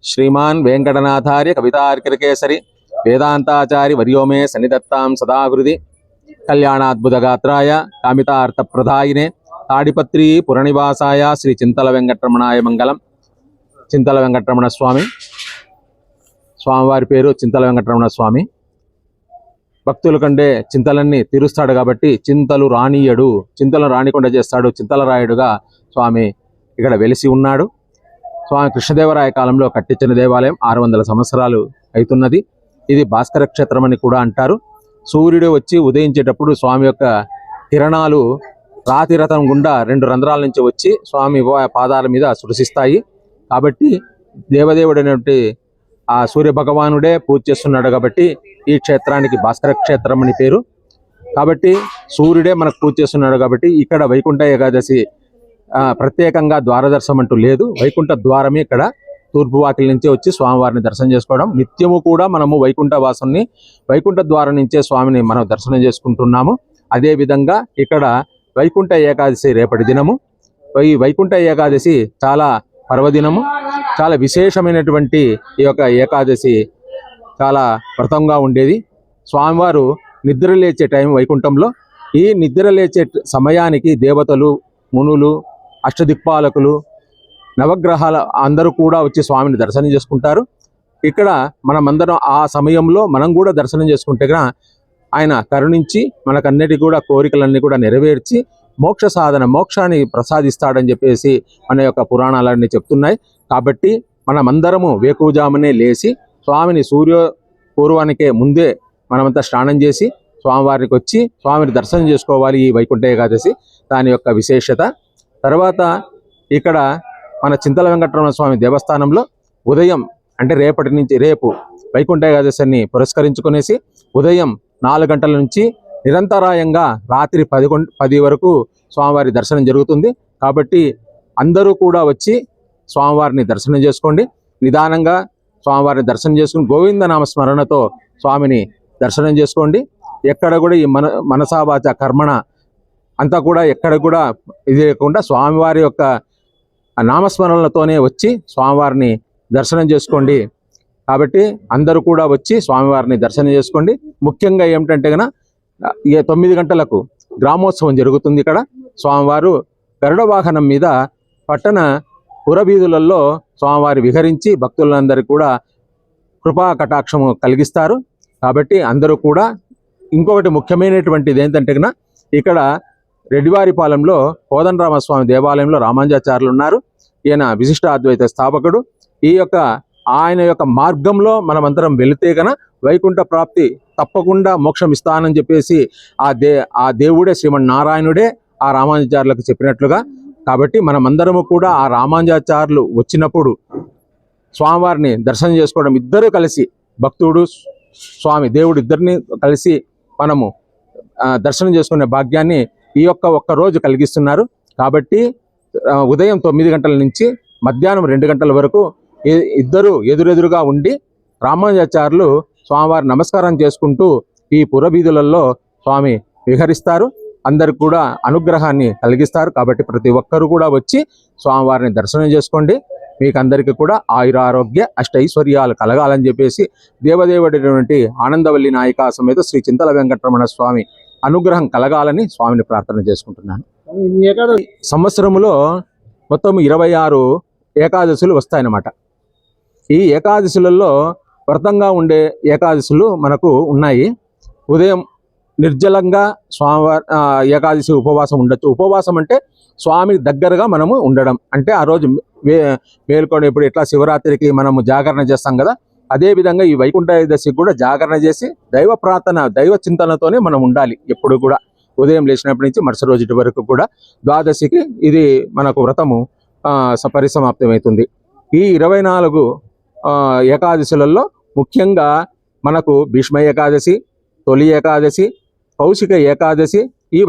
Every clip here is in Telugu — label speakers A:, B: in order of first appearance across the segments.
A: श्रीमान वेंकटनाथार्य कवितार्किकेसरी वेदांताचार्य वर्यो मे सन्निधत्तां सदा हृदि कल्याणाद्भुतगात्राय कामितार्थप्रदायिने ताडिपत्री पुरनिवासाय श्री चिंतल वेंकटरमणाय मंगलम। చింతల వెంకటరమణ స్వామి స్వామివారి పేరు చింతల వెంకటరమణ స్వామి. భక్తుల కంటే చింతలన్నీ తీరుస్తాడు కాబట్టి చింతలు రానియడు, చింతలను రానికుండా చేస్తాడు. చింతల రాయుడుగా స్వామి ఇక్కడ వెలిసి ఉన్నాడు. స్వామి కృష్ణదేవరాయ కాలంలో కట్టించిన దేవాలయం 600 సంవత్సరాలు అవుతున్నది. ఇది భాస్కర క్షేత్రం అని కూడా అంటారు. సూర్యుడు వచ్చి ఉదయించేటప్పుడు స్వామి యొక్క కిరణాలు రాతి రథం గుండా 2 రంధ్రాల నుంచి వచ్చి స్వామి పాదాల మీద స్పృశిస్తాయి. కాబట్టి దేవదేవుడైనటువంటి ఆ సూర్య భగవానుడే పూజ చేస్తున్నాడు కాబట్టి ఈ క్షేత్రానికి భాస్కర క్షేత్రం అని పేరు. కాబట్టి సూర్యుడే మనకు పూజ చేస్తున్నాడు కాబట్టి ఇక్కడ వైకుంఠ ఏకాదశి ప్రత్యేకంగా ద్వారదర్శనం అంటూ లేదు. వైకుంఠ ద్వారమే ఇక్కడ తూర్పు వాకిలి నుంచి వచ్చి స్వామివారిని దర్శనం చేసుకోవడం. నిత్యము కూడా మనము వైకుంఠ వాసుని వైకుంఠ ద్వారం నుంచే స్వామిని మనం దర్శనం చేసుకుంటున్నాము. అదేవిధంగా ఇక్కడ వైకుంఠ ఏకాదశి రేపటి దినము. ఈ వైకుంఠ ఏకాదశి చాలా పర్వదినము, చాలా విశేషమైనటువంటి ఈ యొక్క ఏకాదశి చాలా వ్రతంగా ఉండేది. స్వామివారు నిద్ర లేచే టైం వైకుంఠంలో. ఈ నిద్ర లేచే సమయానికి దేవతలు, మునులు, అష్టదిక్పాలకులు, నవగ్రహాల అందరూ కూడా వచ్చి స్వామిని దర్శనం చేసుకుంటారు. ఇక్కడ మనమందరం ఆ సమయంలో మనం కూడా దర్శనం చేసుకుంటే ఆయన కరుణించి మనకన్నిటి కూడా కోరికలన్నీ కూడా నెరవేర్చి మోక్ష సాధన, మోక్షాన్ని ప్రసాదిస్తాడని చెప్పేసి మన యొక్క పురాణాలన్నీ చెప్తున్నాయి. కాబట్టి మనమందరము వేకువజామునే లేచి స్వామిని పూర్వానికే ముందే మనమంతా స్నానం చేసి స్వామివారికి వచ్చి స్వామిని దర్శనం చేసుకోవాలి. ఈ వైకుంఠ ఏకాదశి దాని యొక్క విశేషత. తర్వాత ఇక్కడ మన చింతల వెంకటరమణ స్వామి దేవస్థానంలో ఉదయం అంటే రేపు వైకుంఠ ఏకాదశిని పురస్కరించుకునేసి ఉదయం 4 గంటల నుంచి నిరంతరాయంగా రాత్రి 10 వరకు స్వామివారి దర్శనం జరుగుతుంది. కాబట్టి అందరూ కూడా వచ్చి స్వామివారిని దర్శనం చేసుకోండి. నిదానంగా స్వామివారిని దర్శనం చేసుకుని గోవిందనామ స్మరణతో స్వామిని దర్శనం చేసుకోండి. ఎక్కడ కూడా ఈ మనసావాచ కర్మణ అంతా కూడా ఎక్కడ కూడా ఇది లేకుండా స్వామివారి యొక్క నామస్మరణలతోనే వచ్చి స్వామివారిని దర్శనం చేసుకోండి. కాబట్టి అందరూ కూడా వచ్చి స్వామివారిని దర్శనం చేసుకోండి. ముఖ్యంగా ఏమిటంటే 9 గంటలకు గ్రామోత్సవం జరుగుతుంది. ఇక్కడ స్వామివారు గరుడ వాహనం మీద పట్టణ పురవీధులలో స్వామివారి విహరించి భక్తులందరికీ కూడా కృపా కటాక్షము కలిగిస్తారు. కాబట్టి అందరూ కూడా ఇంకొకటి ముఖ్యమైనటువంటిది ఏంటంటే ఇక్కడ రెడ్డివారిపాలెంలో కోదండరామస్వామి దేవాలయంలో రామానుజాచార్యులు ఉన్నారు. ఈయన విశిష్ట అద్వైత స్థాపకుడు. ఆయన యొక్క మార్గంలో మనమందరం వెళితే వైకుంఠ ప్రాప్తి తప్పకుండా మోక్షం ఇస్తానని చెప్పేసి ఆ దేవుడే శ్రీమన్నారాయణుడే ఆ రామానుజాచార్యులకు చెప్పినట్లుగా. కాబట్టి మనమందరము కూడా ఆ రామానుజాచార్యులు వచ్చినప్పుడు స్వామివారిని దర్శనం చేసుకోవడం, ఇద్దరు కలిసి భక్తుడు స్వామి దేవుడు ఇద్దరిని కలిసి మనము దర్శనం చేసుకునే భాగ్యాన్ని ఈ ఒక్క రోజు కలిగిస్తున్నారు. కాబట్టి ఉదయం 9 గంటల నుంచి మధ్యాహ్నం 2 గంటల వరకు ఇద్దరు ఎదురెదురుగా ఉండి రామానుజాచార్యులు స్వామివారి నమస్కారం చేసుకుంటూ ఈ పురవీధులలో స్వామి విహరిస్తారు. అందరికి కూడా అనుగ్రహాన్ని కలిగిస్తారు. కాబట్టి ప్రతి ఒక్కరు కూడా వచ్చి స్వామివారిని దర్శనం చేసుకోండి. మీకు అందరికీ కూడా ఆయురారోగ్య అష్టైశ్వర్యాలు కలగాలని చెప్పేసి దేవదేవుడైనటువంటి ఆనందవల్లి నాయికా సమేత శ్రీ చింతల వెంకటరమణ స్వామి అనుగ్రహం కలగాలని స్వామిని ప్రార్థన చేసుకుంటున్నాను. సంవత్సరంలో మొత్తం 26 ఏకాదశులు వస్తాయన్నమాట. ఈ ఏకాదశులలో వ్రతంగా ఉండే ఏకాదశులు మనకు ఉన్నాయి. ఉదయం నిర్జలంగా స్వామివారి ఏకాదశి ఉపవాసం ఉండొచ్చు. ఉపవాసం అంటే స్వామి దగ్గరగా మనము ఉండడం అంటే ఆ రోజు మేల్కొని ఇప్పుడు ఎట్లా శివరాత్రికి మనము జాగరణ చేస్తాం కదా, అదేవిధంగా ఈ వైకుంఠ ఏకాదశికి కూడా జాగరణ చేసి దైవ ప్రార్థన, దైవ చింతనతోనే మనం ఉండాలి ఎప్పుడు కూడా. ఉదయం లేచినప్పటి నుంచి మరుసటి రోజు వరకు కూడా ద్వాదశికి ఇది మనకు వ్రతము పరిసమాప్తమవుతుంది. ఈ 24 ఏకాదశులలో ముఖ్యంగా మనకు భీష్మ ఏకాదశి, తొలి ఏకాదశి, కౌశిక ఏకాదశి, ఈ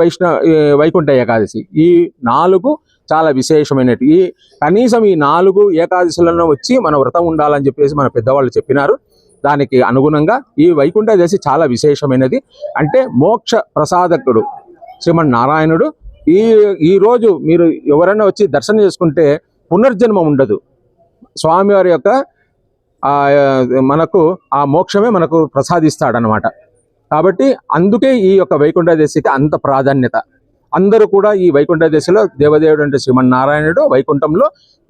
A: వైకుంఠ ఏకాదశి, ఈ 4 చాలా విశేషమైనవి. కనీసం ఈ 4 ఏకాదశులను వచ్చి మన వ్రతం ఉండాలని చెప్పేసి మన పెద్దవాళ్ళు చెప్పినారు. దానికి అనుగుణంగా ఈ వైకుంఠ ఏకాదశి చాలా విశేషమైనది. అంటే మోక్ష ప్రసాదకుడు శ్రీమన్నారాయణుడు ఈ రోజు మీరు ఎవరైనా వచ్చి దర్శనం చేసుకుంటే పునర్జన్మ ఉండదు. స్వామివారి యొక్క మనకు ఆ మోక్షమే మనకు ప్రసాదిస్తాడనమాట. కాబట్టి అందుకే ఈ యొక్క వైకుంఠ ఏకాదశికి అంత ప్రాధాన్యత. అందరూ కూడా ఈ వైకుంఠ ఏకాదశిలో దేవదేవుడు అంటే శ్రీమన్నారాయణుడు వైకుంఠంలో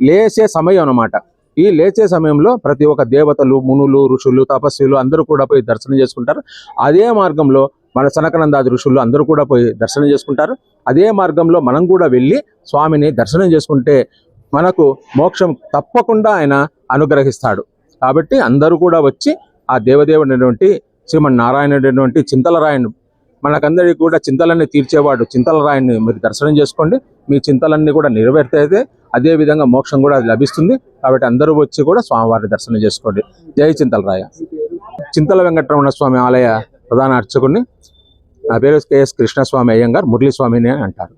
A: లేచే సమయం అన్నమాట. ఈ లేచే సమయంలో ప్రతి ఒక్క దేవతలు, మునులు, ఋషులు, తపస్సులు అందరూ కూడా పోయి దర్శనం చేసుకుంటారు. అదే మార్గంలో మన సనకనందాది ఋషులు అందరూ కూడా పోయి దర్శనం చేసుకుంటారు. అదే మార్గంలో మనం కూడా వెళ్ళి స్వామిని దర్శనం చేసుకుంటే మనకు మోక్షం తప్పకుండా ఆయన అనుగ్రహిస్తాడు. కాబట్టి అందరూ కూడా వచ్చి ఆ దేవదేవుడైనటువంటి శ్రీమన్నారాయణుడైనటువంటి చింతలరాయను, మనకందరికీ కూడా చింతలన్నీ తీర్చేవాడు చింతలరాయన్ని మీరు దర్శనం చేసుకోండి. మీ చింతలన్నీ కూడా నెరవేర్తే అదే విధంగా మోక్షం కూడా లభిస్తుంది. కాబట్టి అందరూ వచ్చి కూడా స్వామివారిని దర్శనం చేసుకోండి. జై చింతలరాయ. చింతల వెంకటరమణ స్వామి ఆలయ ప్రధాన అర్చకుడిని. నా పేరు కెఎస్ కృష్ణస్వామి అయ్యంగార్, మురళీస్వామిని అంటారు.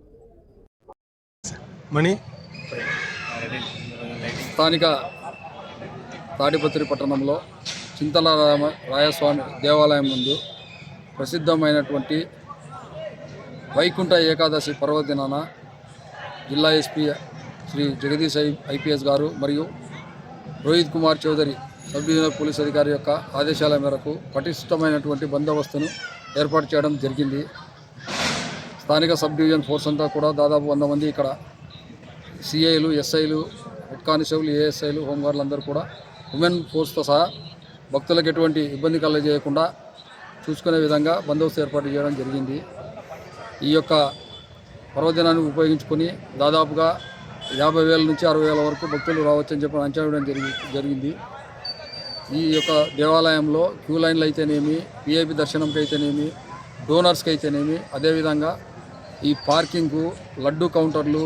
B: మణి
C: స్థానిక తాడిపత్రి పట్టణంలో చింతల రాయస్వామి దేవాలయం ముందు ప్రసిద్ధమైనటువంటి వైకుంఠ ఏకాదశి పర్వదినాన జిల్లా ఎస్పీ శ్రీ జగదీష్ ఐపీఎస్ గారు మరియు Rohit Kumar Chowdary sub divisional police అధికారి యొక్క ఆదేశాల మేరకు పటిష్టమైనటువంటి బందోబస్తును ఏర్పాటు చేయడం జరిగింది. స్థానిక సబ్ డివిజన్ ఫోర్స్ అంతా కూడా దాదాపు 100 మంది ఇక్కడ సిఐలు, ఎస్ఐలు, హెడ్ కానిస్టేబుల్, ఏఎస్ఐలు, హోంగార్డులు అందరూ కూడా ఉమెన్ ఫోర్స్తో సహా భక్తులకు ఎటువంటి ఇబ్బంది కలగజేయకుండా చూసుకునే విధంగా బందోబస్తు ఏర్పాటు చేయడం జరిగింది. ఈ యొక్క పర్వదినాన్ని ఉపయోగించుకొని దాదాపుగా 50,000 నుంచి 60,000 వరకు భక్తులు రావచ్చని చెప్పి అంచనా వేయడం జరిగింది. ఈ యొక్క దేవాలయంలో క్యూ లైన్లు అయితేనేమి, విఐపి దర్శనంకి అయితేనేమి, డోనర్స్కి అయితేనేమి, అదేవిధంగా ఈ పార్కింగు, లడ్డు కౌంటర్లు,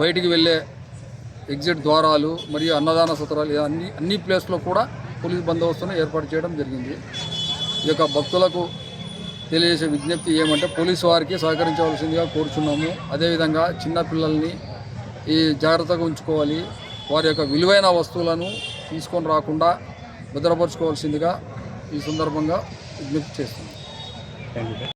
C: బయటికి వెళ్ళే ఎగ్జిట్ ద్వారాలు మరియు అన్నదాన సత్రాలు అన్ని ప్లేస్లో కూడా పోలీస్ బందోబస్తును ఏర్పాటు చేయడం జరిగింది. ఈ యొక్క భక్తులకు తెలియజేసే విజ్ఞప్తి ఏమంటే పోలీసు వారికి సహకరించవలసిందిగా కోరుచున్నాము. అదేవిధంగా చిన్నపిల్లల్ని ఈ జాగ్రత్తగా ఉంచుకోవాలి. వారి యొక్క విలువైన వస్తువులను తీసుకొని రాకుండా భద్రపరచుకోవాల్సిందిగా ఈ సందర్భంగా విజ్ఞప్తి చేస్తున్నాం.